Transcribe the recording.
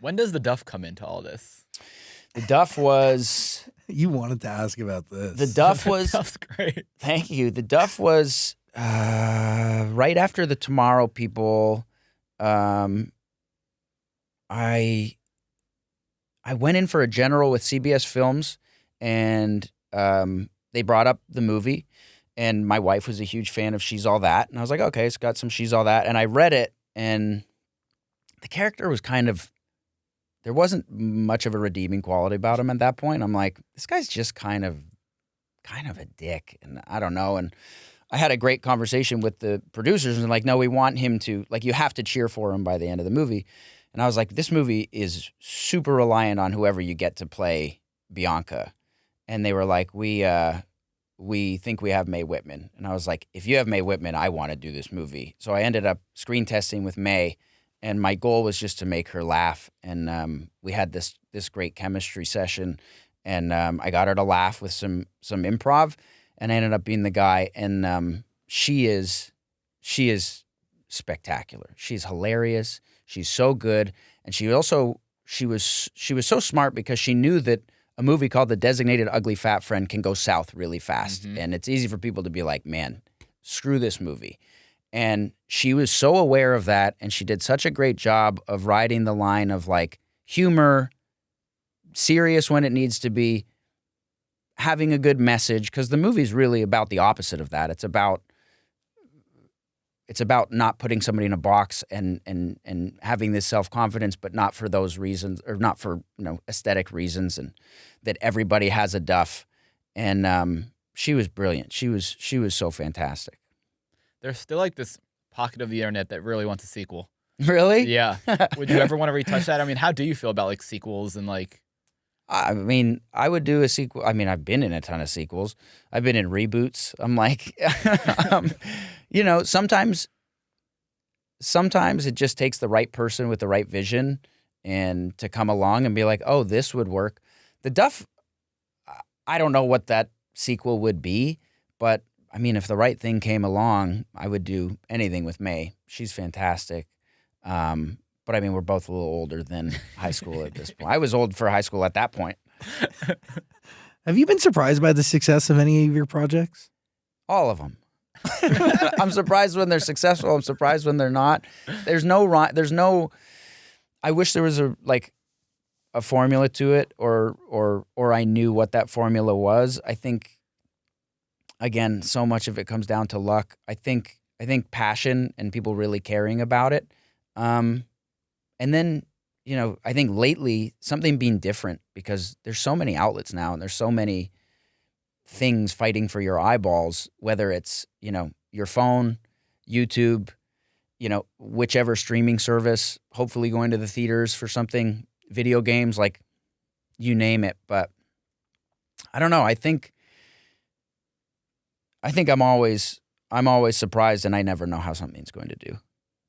When does the Duff come into all this? The Duff was... You wanted to ask about this. The Duff was... Duff's great. Thank you. The Duff was right after the Tomorrow People. I went in for a general with CBS Films, and they brought up the movie, and my wife was a huge fan of She's All That, and I was like, okay, it's got some She's All That, and I read it, and the character was kind of... There wasn't much of a redeeming quality about him at that point. I'm like, this guy's just kind of a dick, and I don't know. And I had a great conversation with the producers, and they're like, no, we want him to, like, you have to cheer for him by the end of the movie. And I was like, this movie is super reliant on whoever you get to play Bianca. And they were like, we think we have Mae Whitman. And I was like, if you have Mae Whitman, I want to do this movie. So I ended up screen testing with Mae. And my goal was just to make her laugh, and we had this great chemistry session, and I got her to laugh with some improv, and I ended up being the guy. And she is spectacular. She's hilarious. She's so good, and she was so smart because she knew that a movie called The Designated Ugly Fat Friend can go south really fast, and it's easy for people to be like, man, screw this movie. And she was so aware of that, and she did such a great job of riding the line of like humor, serious when it needs to be, having a good message, because the movie's really about the opposite of that. It's about not putting somebody in a box and having this self-confidence, but not for those reasons, or not for aesthetic reasons, and that everybody has a Duff. And she was brilliant. She was so fantastic. There's still like this pocket of the internet that really wants a sequel. Really? Yeah. Would you ever want to retouch that? I mean, how do you feel about like sequels and like... I mean, I would do a sequel. I mean, I've been in a ton of sequels. I've been in reboots. I'm like, sometimes it just takes the right person with the right vision and to come along and be like, oh, this would work. The Duff, I don't know what that sequel would be, but I mean, if the right thing came along, I would do anything with Mae. She's fantastic. But I mean, we're both a little older than high school at this point. I was old for high school at that point. Have you been surprised by the success of any of your projects? All of them. I'm surprised when they're successful. I'm surprised when they're not. There's no, I wish there was a formula to it, or I knew what that formula was. I think, again, so much of it comes down to luck. I think passion and people really caring about it. And then, I think lately something being different, because there's so many outlets now and there's so many things fighting for your eyeballs, whether it's, your phone, YouTube, whichever streaming service, hopefully going to the theaters for something, video games, like you name it. But I don't know. I think I'm always surprised, and I never know how something's going to do.